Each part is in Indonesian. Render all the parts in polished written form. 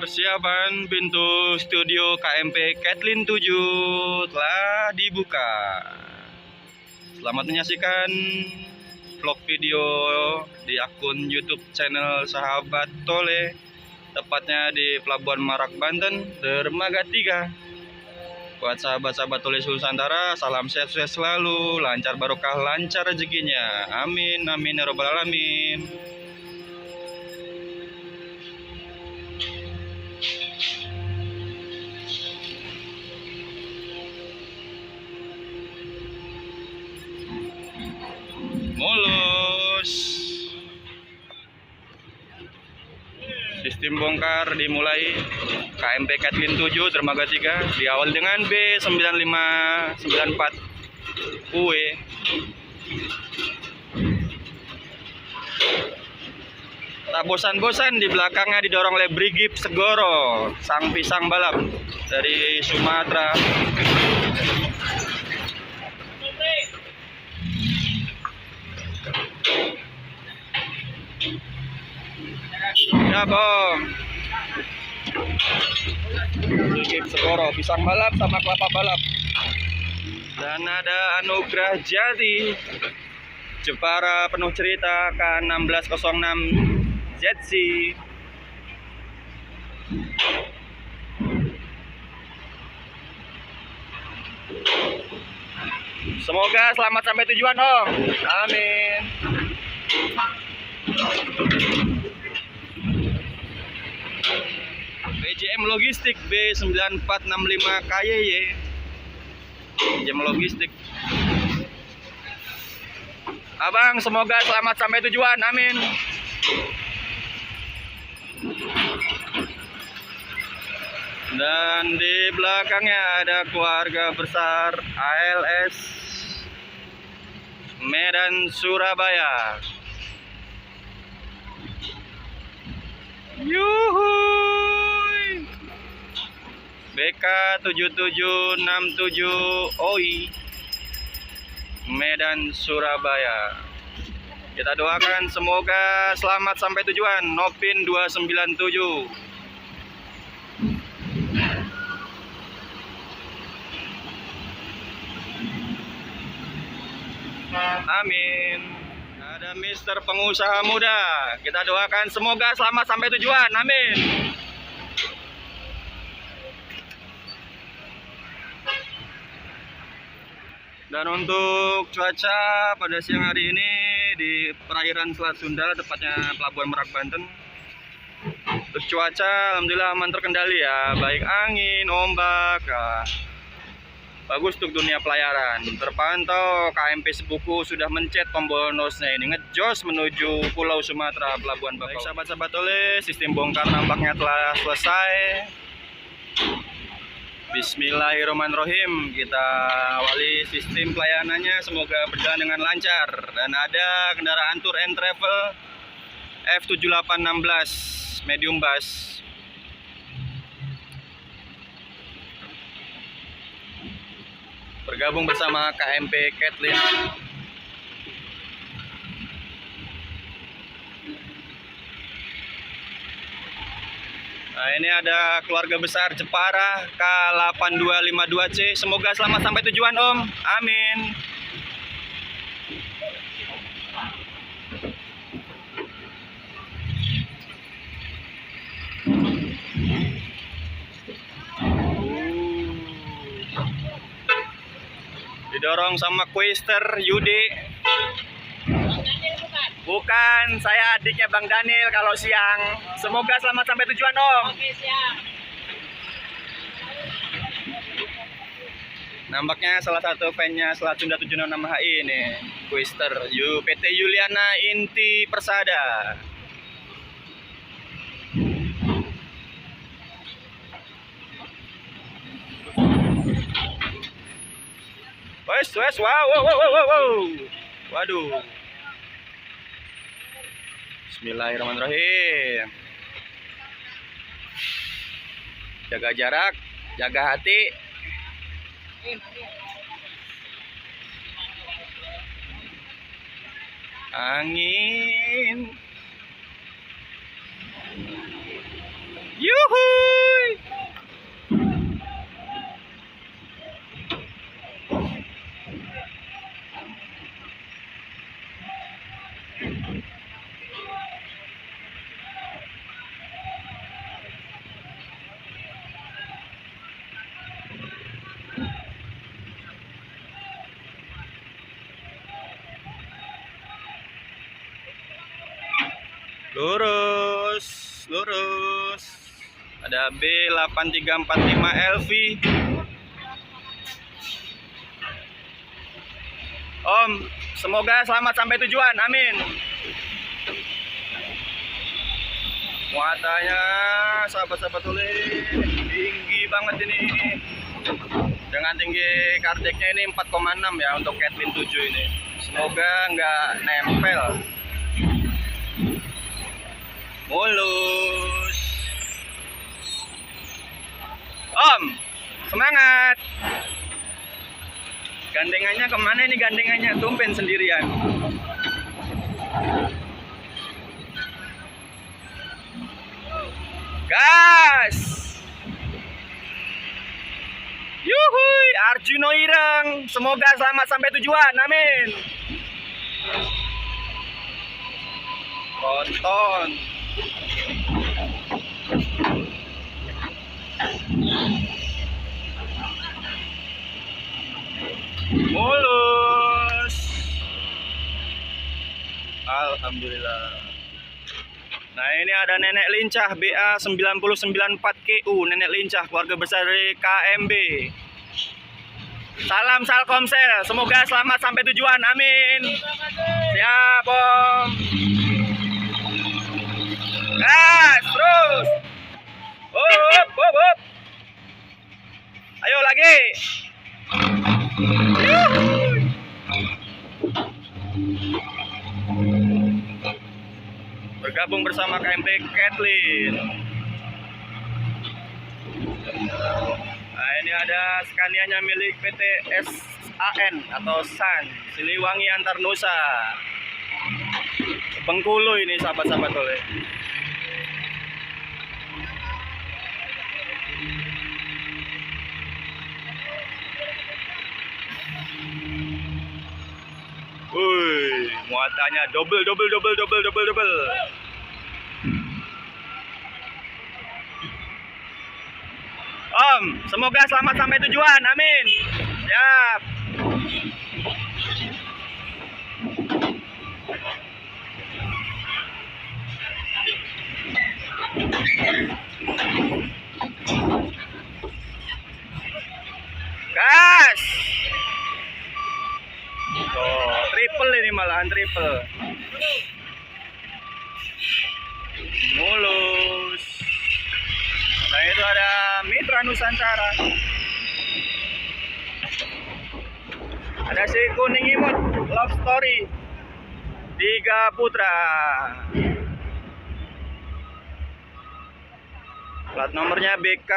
Persiapan pintu studio KMP Kathleen 7 telah dibuka. Selamat menyaksikan vlog video di akun YouTube channel Sahabat Tole, tepatnya di Pelabuhan Merak, Banten, dermaga 3. Buat sahabat-sahabat Tole Nusantara, salam sehat selalu, lancar barokah, lancar rezekinya. Amin, amin ya robbal alamin. Mulus. Sistem bongkar dimulai. KMP Kathleen 7 dermaga 3 diawali dengan B9594 UE. Tak bosan-bosan di belakangnya didorong oleh Brigip Segoro, sang pisang balap dari Sumatera. Ya bom, Brigip Segoro, pisang balap sama kelapa balap. Dan ada Anugrah Jati, Jepara penuh cerita K1606 ZC. Semoga selamat sampai tujuan, Om. Amin. BJM Logistik B9465 KYY. BJM Logistik. Abang, semoga selamat sampai tujuan. Amin. Dan di belakangnya ada keluarga besar ALS Medan Surabaya. Yuhuy. BK 7767 OI Medan Surabaya. Kita doakan semoga selamat sampai tujuan. Nopin 297. Amin. Ada Mister Pengusaha Muda. Kita doakan semoga selamat sampai tujuan. Amin. Dan untuk cuaca pada siang hari ini di perairan Selat Sunda, tepatnya Pelabuhan Merak, Banten. Untuk cuaca alhamdulillah aman terkendali ya, baik angin, ombak, bagus untuk dunia pelayaran. Terpantau KMP Sebuku sudah mencet tombol nosnya ini, ngejos menuju Pulau Sumatera, Pelabuhan Bakau. Baik sahabat-sahabat Tole, sistem bongkar nampaknya telah selesai. Bismillahirrahmanirrahim. Kita awali sistem pelayanannya, semoga berjalan dengan lancar. Dan ada kendaraan Tour and Travel F7816 medium bus. Bergabung bersama KMP Kathleen. Nah, ini ada keluarga besar Jepara K8252C. Semoga selamat sampai tujuan, Om. Amin. Didorong sama Quister Yudi. Bukan, saya adiknya Bang Daniel kalau siang. Semoga selamat sampai tujuan, Om. Oke, siap. Nampaknya salah satu fan-nya Selat Sunda 76 HI ini, Quister PT Yuliana Inti Persada. Wes, wow. Waduh. Bismillahirrahmanirrahim. Jaga jarak, jaga hati. Angin. Yuhuy. Lurus, lurus. Ada B8345 LV. Om, semoga selamat sampai tujuan. Amin. Muatannya sahabat-sahabat tulis tinggi banget ini. Dengan tinggi kardeknya ini 4,6 ya untuk Catlin 7 ini. Semoga nggak nempel. Mulus. Om, semangat. Gandengannya kemana ini gandengannya? Tumpen sendirian. Gas. Yuhui, Arjuno Ireng. Semoga selamat sampai tujuan. Amin. Tonton. Mulus. Alhamdulillah. Nah, ini ada Nenek Lincah BA 994QU, Nenek Lincah, keluarga besar dari KMB. Salam Salkomsel, semoga selamat sampai tujuan. Amin. Siap, Om. Gas, terus. Hop, hop, hop. Ayo lagi. Bergabung bersama KMP Catlin. Nah, ini ada Scania-nya milik PT SAN atau SAN Siliwangi Antar Nusa, Bengkulu ini sahabat-sahabat oleh. Wih, muatannya double. Om, semoga selamat sampai tujuan. Amin. Siap. Gas. Oh, triple ini malahan triple. Mulus. Nah, itu ada Mitra Nusantara. Ada si kuning imut Love Story 3 Putra. Plat nomornya BK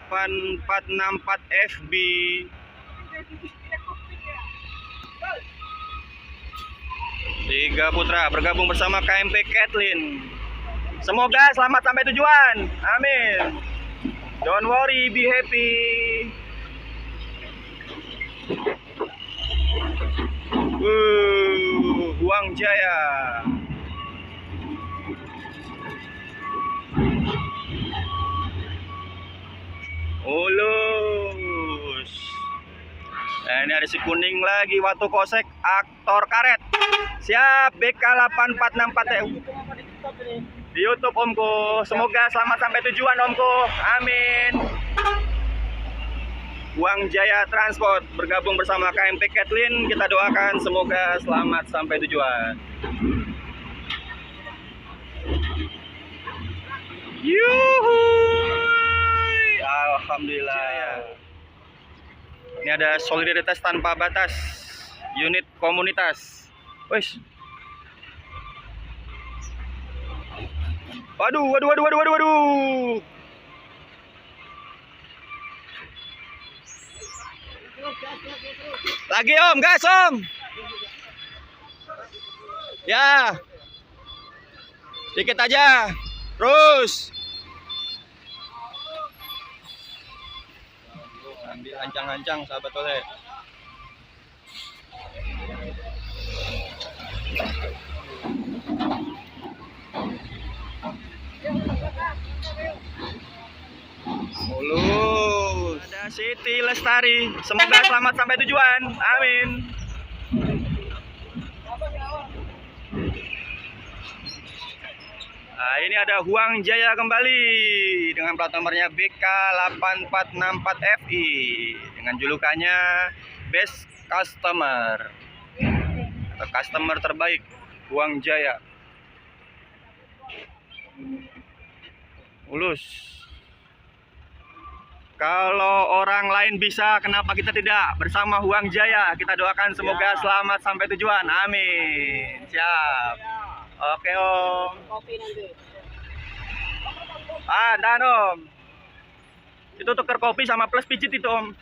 8464 FB. Tiga Putra bergabung bersama KMP Catlin. Semoga selamat sampai tujuan. Amin. Don't worry, be happy. Huang Jaya. Ulus. Nah, ini ada si kuning lagi, Watu Kosek, aktor karet. Siap, BK 8464 di YouTube Omku. Semoga selamat sampai tujuan Omku. Amin. Huang Jaya Transport bergabung bersama KMP Catlin. Kita doakan semoga selamat sampai tujuan. Yuhuy. Alhamdulillah. Ini ada solidaritas tanpa batas, unit komunitas. Wes. Waduh. Lagi Om, gas Om. Ya. Dikit aja. Terus. ancang-ancang sahabat oleh. Mulus. Ada Siti Lestari. Semoga selamat sampai tujuan. Amin. Nah, ini ada Huang Jaya kembali dengan plat nomornya BK8464FI dengan julukannya Best Customer atau Customer terbaik Huang Jaya. Mulus. Kalau orang lain bisa, kenapa kita tidak? Bersama Huang Jaya, kita doakan semoga selamat sampai tujuan. Amin. Siap. Oke Om. Kopi nanti. Dan Om. Itu tuker kopi sama plus pijit itu Om.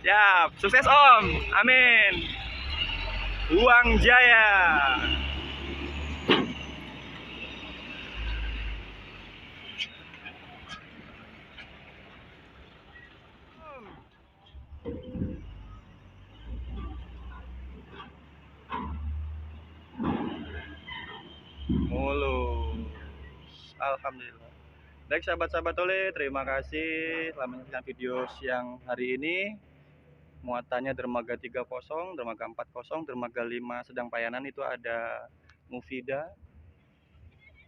Siap. Sukses Om. Amin. Huang Jaya. Mulus. Alhamdulillah. Baik sahabat-sahabat oleh, terima kasih telah menyaksikan video siang hari ini. Muatannya dermaga 30, dermaga 40, dermaga 5 sedang payanan itu ada Mufida.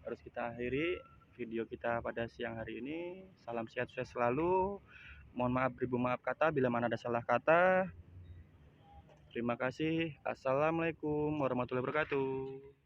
Harus kita akhiri video kita pada siang hari ini. Salam sehat sukses selalu. Mohon maaf beribu maaf kata bila mana ada salah kata. Terima kasih. Assalamualaikum warahmatullahi wabarakatuh.